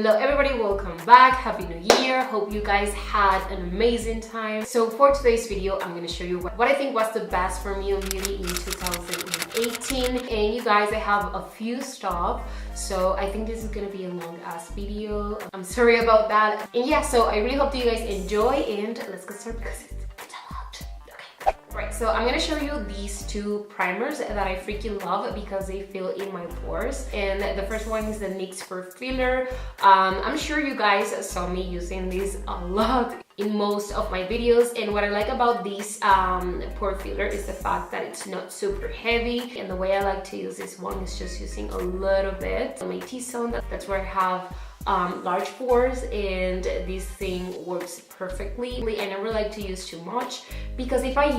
Hello everybody, welcome back. Happy New Year. Hope you guys had an amazing time. So for today's video, I'm going to show you what I think was the best for me on beauty in 2018. And you guys, I have a few stuff, so I think this is going to be a long ass video. I'm sorry about that. And yeah, so I really hope that you guys enjoy, and let's get started because it's a lot. Okay. Right, so I'm gonna show you these two primers that I freaking love because they fill in my pores. And the first one is the NYX Pore Filler. I'm sure you guys saw me using this a lot in most of my videos, and what I like about this pore filler is the fact that it's not super heavy, and the way I like to use this one is just using a little bit on my T-zone. That's where I have large pores, and this thing works perfectly. I never like to use too much because if I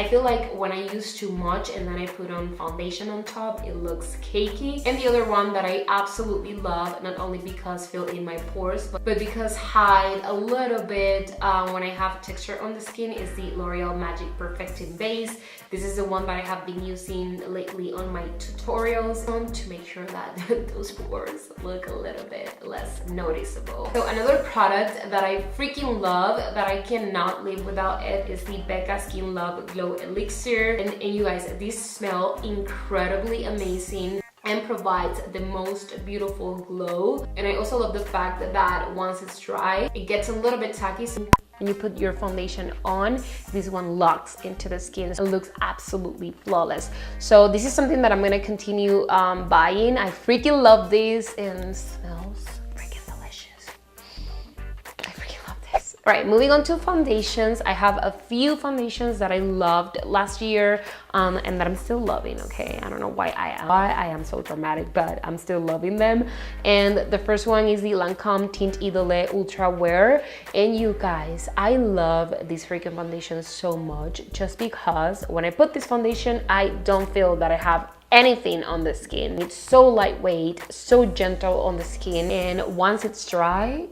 feel like when I use too much and then I put on foundation on top, it looks cakey. And the other one that I absolutely love, not only because fill in my pores, but because hide a little bit when I have texture on the skin, is the L'Oreal Magic Perfecting Base. This is the one that I have been using lately on my tutorials to make sure that those pores look a little bit less noticeable. So another product that I freaking love, that I cannot live without it, is the BECCA Skin Love Glow Elixir. And you guys, these smell incredibly amazing and provides the most beautiful glow. And I also love the fact that once it's dry, it gets a little bit tacky. So when you put your foundation on, this one locks into the skin. It looks absolutely flawless. So this is something that I'm gonna continue buying. I freaking love this, and it smells freaking delicious. I freaking love this. All right, moving on to foundations. I have a few foundations that I loved last year and that I'm still loving, okay? I don't know why I am so dramatic, but I'm still loving them. And the first one is the LANCOME Tint IDOLE Ultra Wear. And you guys, I love this freaking foundation so much, just because when I put this foundation, I don't feel that I have anything on the skin. It's so lightweight, so gentle on the skin, and once it's dry,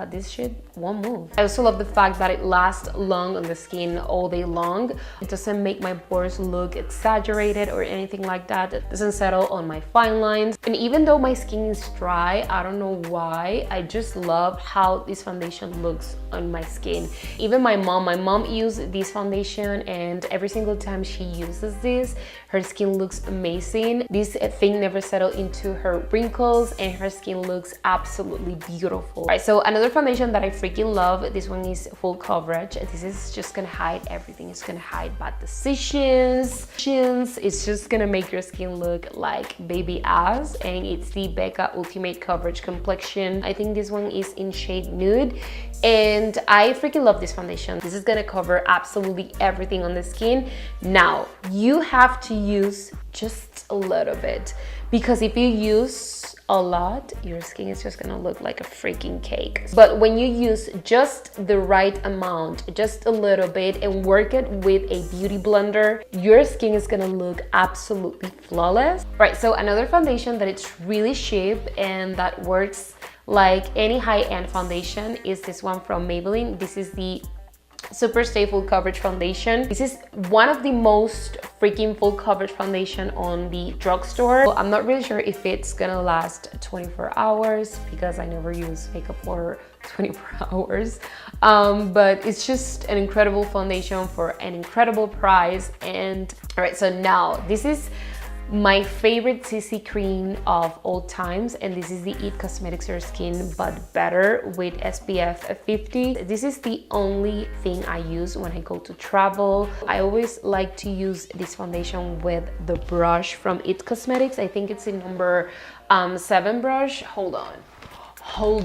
this shit won't move. I also love the fact that it lasts long on the skin all day long. It doesn't make my pores look exaggerated or anything like that. It doesn't settle on my fine lines. And even though my skin is dry, I don't know why, I just love how this foundation looks on my skin. Even my mom used this foundation, and every single time she uses this, her skin looks amazing. This thing never settled into her wrinkles, and her skin looks absolutely beautiful. All right, so another foundation that I freaking love, this one is full coverage. This is just gonna hide everything. It's gonna hide bad decisions. It's just gonna make your skin look like baby ass, and it's the BECCA Ultimate Coverage Complexion. I think this one is in shade Nude, and I freaking love this foundation. This is gonna cover absolutely everything on the skin. Now, you have to use just a little bit, because if you use a lot, your skin is just gonna look like a freaking cake. But when you use just the right amount, just a little bit, and work it with a beauty blender, your skin is gonna look absolutely flawless. Right, so another foundation that it's really cheap and that works like any high-end foundation is this one from Maybelline. This is the SUPERSTAY Full Coverage Foundation. This is one of the most freaking full coverage foundation on the drugstore. So I'm not really sure if it's gonna last 24 hours because I never use makeup for 24 hours. But it's just an incredible foundation for an incredible price. And all right, so now this is my favorite CC cream of all times, and this is the It Cosmetics Your Skin But Better with SPF 50. This is the only thing I use when I go to travel. I always like to use this foundation with the brush from It Cosmetics. I think it's the number 7 brush. Hold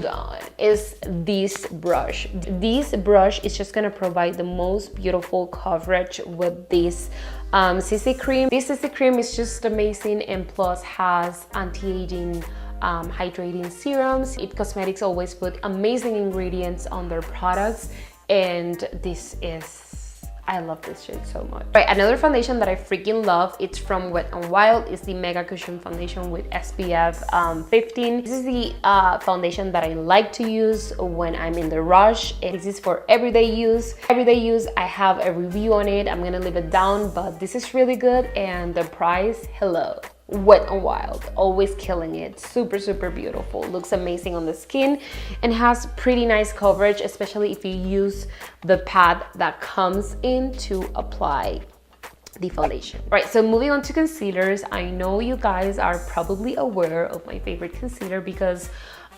on, is this brush. This brush is just gonna provide the most beautiful coverage with this CC cream. This CC cream is just amazing, and plus has anti-aging hydrating serums. It Cosmetics always put amazing ingredients on their products, and this is, I love this shade so much. Right, another foundation that I freaking love, it's from Wet n Wild, is the Mega Cushion Foundation with SPF 15. This is the foundation that I like to use when I'm in the rush, and this is for everyday use. I have a review on it. I'm gonna leave it down, but this is really good, and the price, hello. Wet n Wild, always killing it. Super, super beautiful. Looks amazing on the skin and has pretty nice coverage, especially if you use the pad that comes in to apply the foundation. Right, so moving on to concealers. I know you guys are probably aware of my favorite concealer because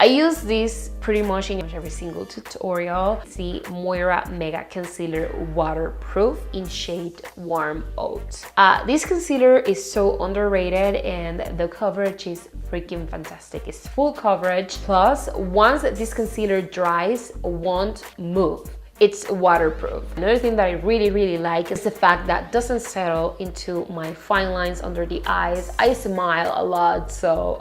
I use this pretty much in every single tutorial. It's the MOIRA Mega Concealer Waterproof in shade Warm Oat. This concealer is so underrated and the coverage is freaking fantastic. It's full coverage. Plus, once this concealer dries, it won't move. It's waterproof. Another thing that I really like is the fact that it doesn't settle into my fine lines under the eyes. I smile a lot, so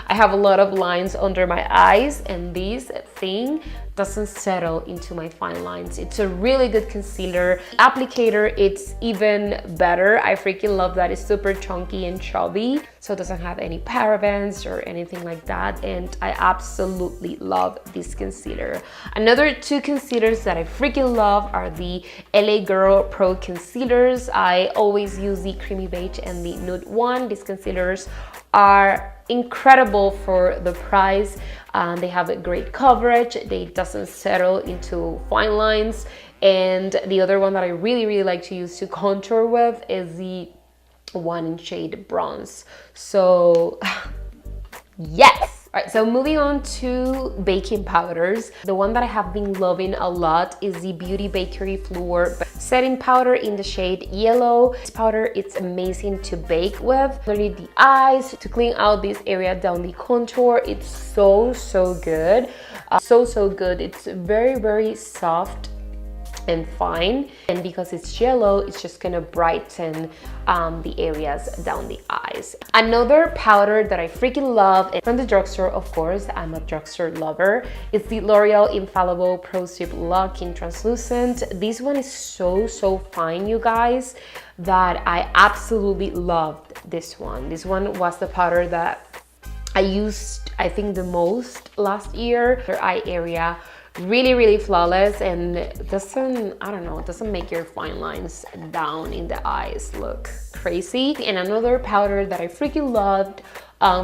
I have a lot of lines under my eyes, and this thing doesn't settle into my fine lines. It's a really good concealer. Applicator, it's even better. I freaking love that. It's super chunky and chubby, so it doesn't have any parabens or anything like that, and I absolutely love this concealer. Another two concealers that I freaking love are the LA Girl Pro Concealers. I always use the Creamy Beige and the Nude one. These concealers are incredible for the price. They have a great coverage. They doesn't settle into fine lines. And the other one that I really like to use to contour with is the one in shade Bronze. So yes. All right, so moving on to baking powders. The one that I have been loving a lot is the Beauty Bakery Fluor setting powder in the shade Yellow. This powder, it's amazing to bake with. Underneath the eyes, to clean out this area down the contour. It's so good. So good. It's very soft and fine, and because it's yellow, it's just gonna brighten the areas down the eyes. Another powder that I freaking love, and from the drugstore, of course, I'm a drugstore lover, is the L'Oreal Infallible Pro Strip Lock in Translucent. This one is so fine, you guys, that I absolutely loved this one. This one was the powder that I used, I think, the most last year. Their eye area, really flawless, and doesn't, I don't know, it doesn't make your fine lines down in the eyes look crazy. And another powder that I freaking loved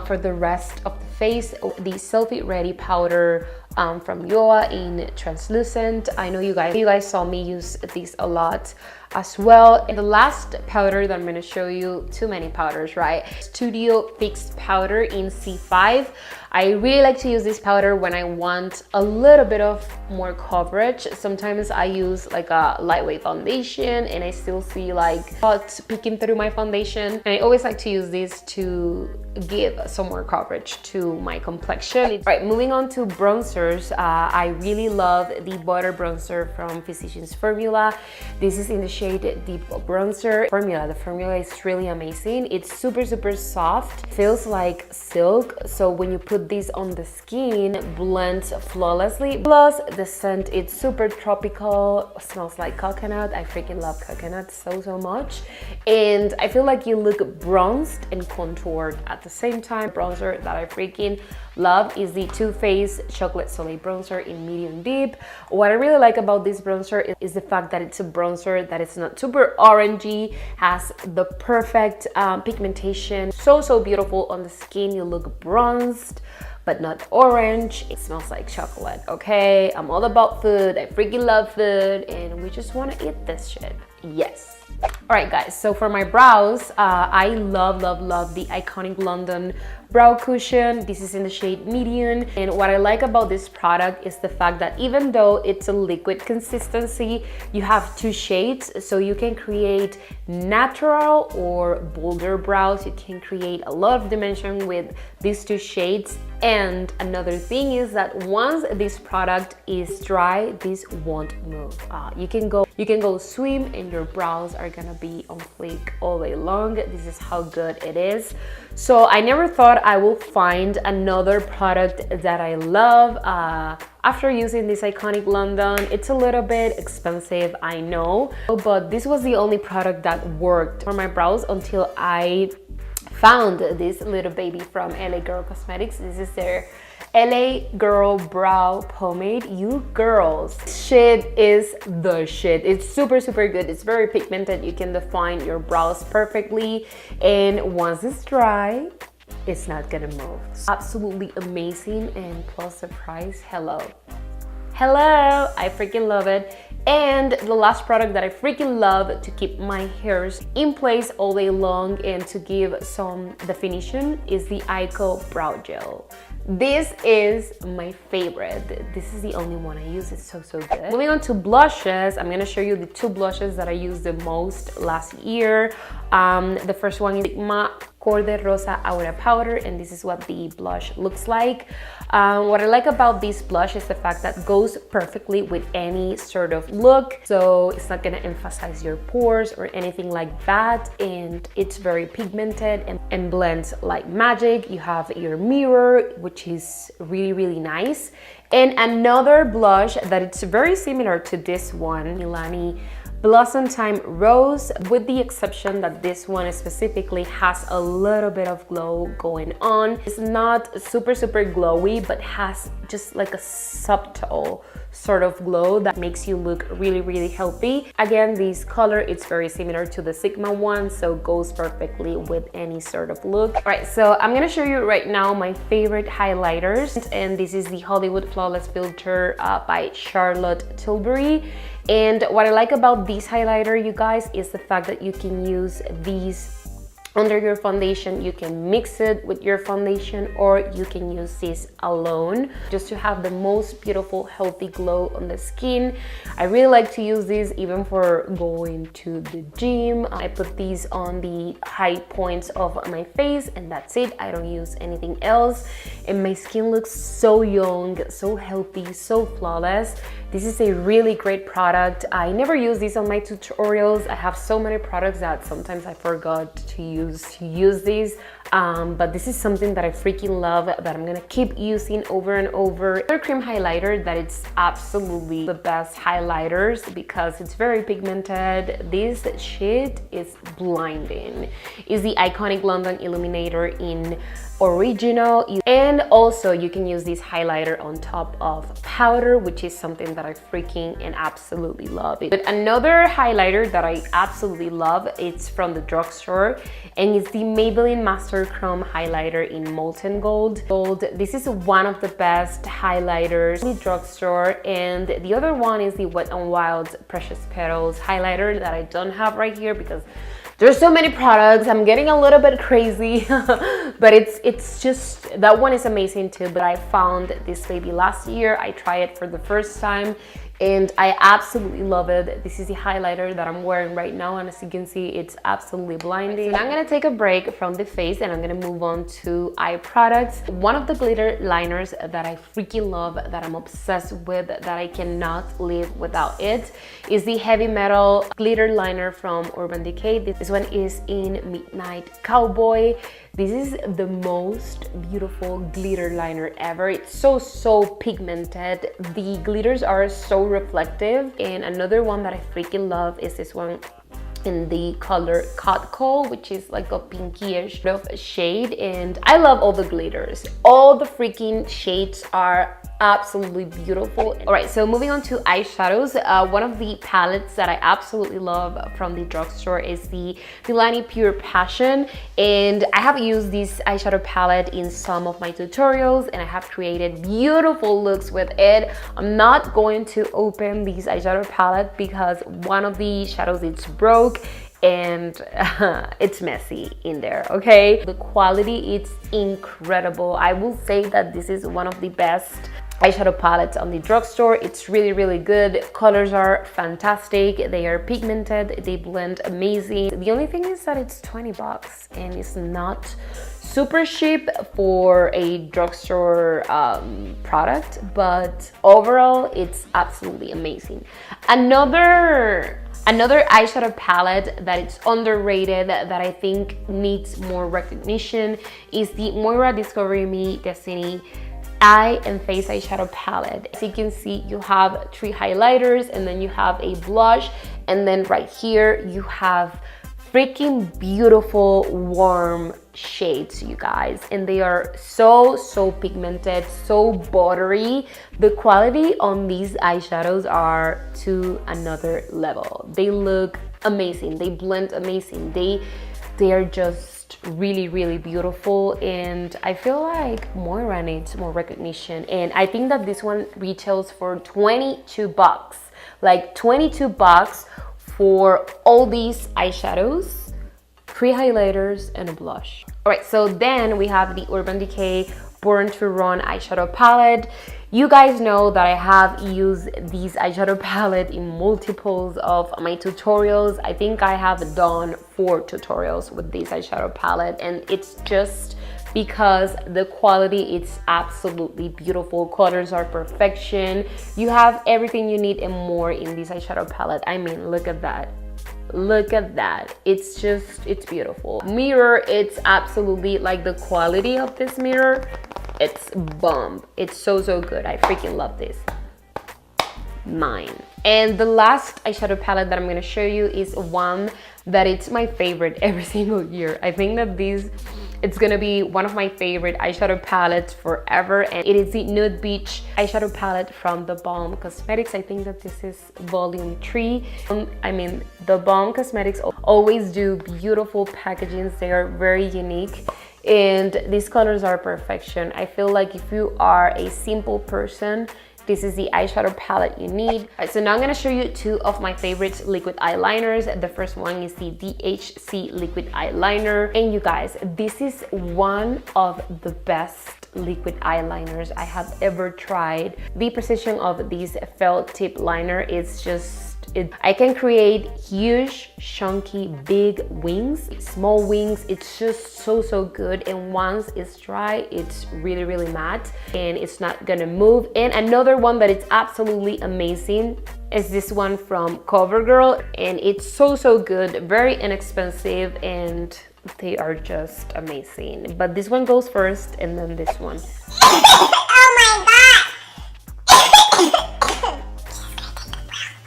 for the rest of the face, the Selfie Ready powder from JOAH in Translucent. I know you guys saw me use this a lot as well. And the last powder that I'm going to show you, too many powders, right? Studio Fixed powder in C5. I really like to use this powder when I want a little bit of more coverage. Sometimes I use like a lightweight foundation and I still see like spots peeking through my foundation, and I always like to use this to give some more coverage to my complexion. Right, moving on to bronzers. I really love the Butter Bronzer from Physicians Formula. This is in the shade Deep Bronzer Formula. The formula is really amazing. It's super soft, feels like silk, so when you put this on the skin, blends flawlessly. Plus the scent, it's super tropical, smells like coconut. I freaking love coconut so much, and I feel like you look bronzed and contoured at the same time. Bronzer that I freaking love is the Too Faced Chocolate Soleil Bronzer in Medium Deep. What I really like about this bronzer is the fact that it's a bronzer that is not super orangey, has the perfect pigmentation. So beautiful on the skin. You look bronzed but not orange. It smells like chocolate, okay? I'm all about food. I freaking love food, and we just want to eat this shit. Yes. All right, guys, so for my brows, I love the Iconic London brow cushion. This is in the shade Medium, and what I like about this product is the fact that even though it's a liquid consistency, you have two shades, so you can create natural or bolder brows. You can create a lot of dimension with these two shades. And another thing is that once this product is dry, this won't move. You can go swim and your brows are gonna be on fleek all day long. This is how good it is. So I never thought I will find another product that I love after using this Iconic London. It's a little bit expensive, I know, but this was the only product that worked for my brows until I found this little baby from LA Girl Cosmetics. This is their LA Girl Brow Pomade. You girls, shit is the shit. It's super good. It's very pigmented. You can define your brows perfectly, and once it's dry, it's not gonna move. Absolutely amazing, and plus the price, hello, I freaking love it. And the last product that I freaking love to keep my hairs in place all day long and to give some definition is the IDOLE Brow Gel. This is my favorite. This is the only one I use. It's so good. Moving on to blushes, I'm gonna show you the two blushes that I used the most last year. The first one is Sigma Rosa Aura Powder, and this is what the blush looks like. What I like about this blush is the fact that it goes perfectly with any sort of look, so it's not gonna emphasize your pores or anything like that, and it's very pigmented and blends like magic. You have your mirror, which is really nice. And another blush that it's very similar to this one, Milani BLOSSOMTIME Rose, with the exception that this one specifically has a little bit of glow going on. It's not super glowy, but has just like a subtle sort of glow that makes you look really healthy. Again, this color is very similar to the Sigma one, so goes perfectly with any sort of look. All right, so I'm gonna show you right now my favorite highlighters, and this is the Hollywood Flawless Filter by Charlotte Tilbury. And what I like about this highlighter, you guys, is the fact that you can use these under your foundation. You can mix it with your foundation, or you can use this alone just to have the most beautiful healthy glow on the skin. I really like to use these even for going to the gym. I put these on the high points of my face, and that's it. I don't use anything else, and my skin looks so young, so healthy, so flawless. This is a really great product. I never use these on my tutorials. I have so many products that sometimes I forgot to use these, but this is something that I freaking love, that I'm gonna keep using over and over. Another cream highlighter that it's absolutely the best highlighters because it's very pigmented. This shit is blinding. Is the iconic London Illuminator in Original, and also you can use this highlighter on top of powder, which is something that I freaking and absolutely love. But another highlighter that I absolutely love, it's from the drugstore, and it's the Maybelline Master Chrome highlighter in Molten Gold. This is one of the best highlighters in the drugstore, and the other one is the Wet n Wild Precious Petals highlighter that I don't have right here because there's so many products. I'm getting a little bit crazy, but it's just, that one is amazing too. But I found this baby last year. I tried it for the first time, and I absolutely love it. This is the highlighter that I'm wearing right now, and as you can see, it's absolutely blinding. So I'm gonna take a break from the face, and I'm gonna move on to eye products. One of the glitter liners that I freaking love, that I'm obsessed with, that I cannot live without it, is the Heavy Metal glitter liner from Urban Decay. This one is in Midnight Cowboy. This is the most beautiful glitter liner ever. It's so pigmented. The glitters are so reflective. And another one that I freaking love is this one in the color Cod Coal, which is like a pinkish sort of shade. And I love all the glitters. All the freaking shades are absolutely beautiful. All right, so moving on to eyeshadows. One of the palettes that I absolutely love from the drugstore is the Milani Pure Passion, and I have used this eyeshadow palette in some of my tutorials, and I have created beautiful looks with it. I'm not going to open this eyeshadow palette because one of the shadows it's broke, and it's messy in there, okay? The quality, it's incredible. I will say that this is one of the best eyeshadow palettes on the drugstore. It's really good. Colors are fantastic. They are pigmented. They blend amazing. The only thing is that it's 20 bucks, and it's not super cheap for a drugstore product, but overall it's absolutely amazing. Another eyeshadow palette that it's underrated, that I think needs more recognition, is the MOIRA Discover Me Destiny Eye and Face Eyeshadow Palette. As you can see, you have 3 highlighters, and then you have a blush, and then right here you have freaking beautiful warm shades, you guys, and they are so pigmented, so buttery. The quality on these eyeshadows are to another level. They look amazing, they blend amazing, they are just really beautiful, and I feel like Moira needs more recognition. And I think that this one retails for 22 bucks, like 22 bucks for all these eyeshadows, 3 highlighters, and a blush. All right, so then we have the Urban Decay Born to Run eyeshadow palette. You guys know that I have used these eyeshadow palette in multiples of my tutorials. I think I have done 4 tutorials with this eyeshadow palette, and it's just because the quality, it's absolutely beautiful. Colors are perfection. You have everything you need and more in this eyeshadow palette. I mean, look at that. Look at that. It's just, it's beautiful. Mirror, it's absolutely like the quality of this mirror, it's bomb. It's so good. I freaking love this. Mine. And the last eyeshadow palette that I'm gonna show you is one that it's my favorite every single year. I think that it's gonna be one of my favorite eyeshadow palettes forever, and it is the Nude Beach eyeshadow palette from the BALM Cosmetics. I think that this is volume 3. I mean, the BALM Cosmetics always do beautiful packagings. They are very unique, and these colors are perfection. I feel like if you are a simple person, this is the eyeshadow palette you need. All right, so now I'm gonna show you 2 of my favorite liquid eyeliners. The first one is the DHC liquid eyeliner. And you guys, this is one of the best liquid eyeliners I have ever tried. The precision of this felt tip liner is just, I can create huge, chunky, big wings, small wings. It's just so good. And once it's dry, it's really matte and it's not gonna move. And another one that is absolutely amazing is this one from CoverGirl, and it's so good, very inexpensive, and they are just amazing. But this one goes first, and then this one.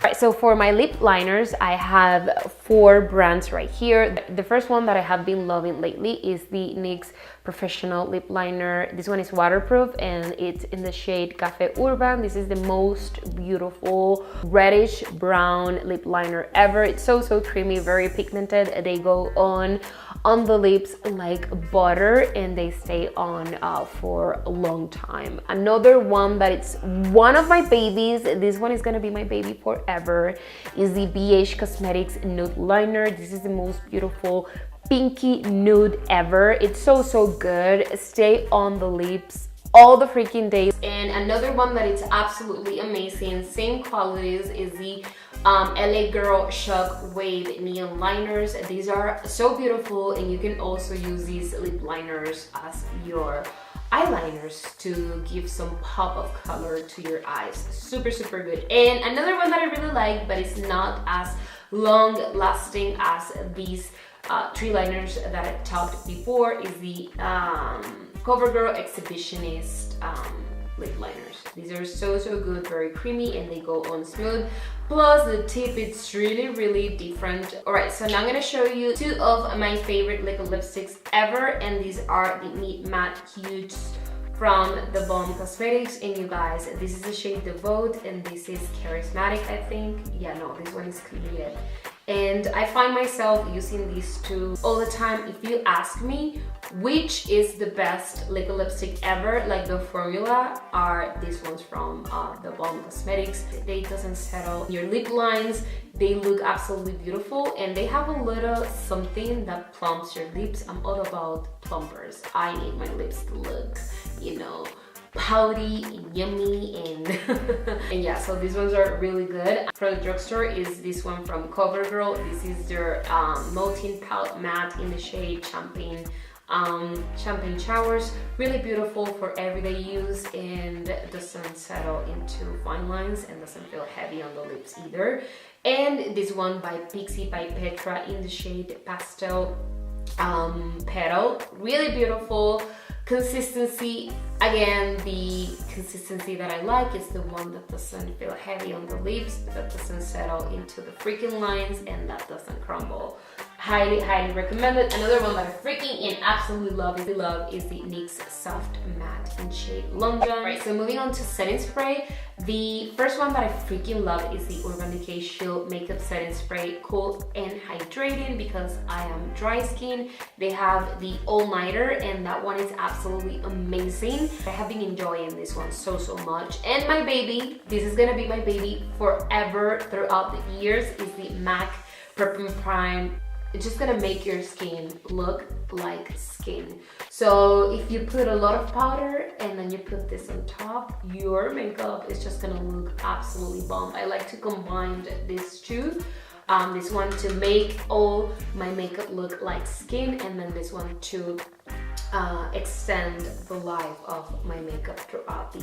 Alright, so for my lip liners, I have 4 brands right here. The first one that I have been loving lately is the NYX Professional Lip Liner. This one is waterproof and it's in the shade Café Urban. This is the most beautiful reddish brown lip liner ever. It's so creamy, very pigmented. They go on the lips like butter, and they stay on for a long time. Another one that it's one of my babies, this one is gonna be my baby forever, is the BH Cosmetics Nude Liner. This is the most beautiful pinky nude ever. It's so good. Stay on the lips all the freaking days. And another one that is absolutely amazing, same qualities, is the LA Girl Shock Wave Neon Liners. These are so beautiful, and you can also use these lip liners as your eyeliners to give some pop of color to your eyes. Super good. And another one that I really like, but it's not as long lasting as these 3 liners that I talked before, is the CoverGirl Exhibitionist lip liners. These are so good, very creamy, and they go on smooth. Plus the tip, it's really different. Alright, so now I'm gonna show you 2 of my favorite liquid lipsticks ever, and these are the Meet Matte Hues from the BALM Cosmetics. And you guys, this is the shade Devote, and this is Charismatic, I think. Yeah, no, this one is clear. And I find myself using these 2 all the time. If you ask me which is the best liquid lipstick ever, like the formula, are these ones from the BALM Cosmetics. They doesn't settle your lip lines. They look absolutely beautiful, and they have a little something that plumps your lips. I'm all about plumpers. I need my lips to look, you know, pouty and yummy, and and yeah, so these ones are really good. For the drugstore is this one from CoverGirl. This is their Molten Palette Matte in the shade Champagne Showers. Really beautiful for everyday use, and doesn't settle into fine lines and doesn't feel heavy on the lips either. And this one by Pixie by Petra in the shade Pastel Petal. Really beautiful. Consistency, again, the consistency that I like is the one that doesn't feel heavy on the lips, that doesn't settle into the freaking lines, and that doesn't crumble. highly, highly recommended. Another one that I freaking and absolutely love is the NYX Soft Matte in shade London. Right, so moving on to setting spray. The first one that I freaking love is the Urban Decay Shield Makeup Setting Spray, cool and hydrating because I am dry skin. They have the All Nighter and that one is absolutely amazing. I have been enjoying this one so much. And my baby, this is gonna be my baby forever throughout the years, is the MAC Prep and Prime. It's just gonna make your skin look like skin. So if you put a lot of powder and then you put this on top, your makeup is just gonna look absolutely bomb. I like to combine these two. This one to make all my makeup look like skin, and then this one to extend the life of my makeup throughout the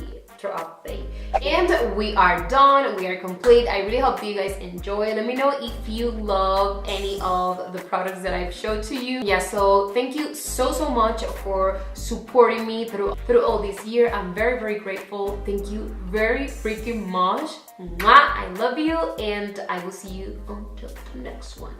day. And we are done, we are complete. I really hope you guys enjoy. Let me know if you love any of the products that I've showed to you. Yeah, so thank you so much for supporting me through all this year. I'm very grateful. Thank you very freaking much. Mwah! I love you, and I will see you until the next one.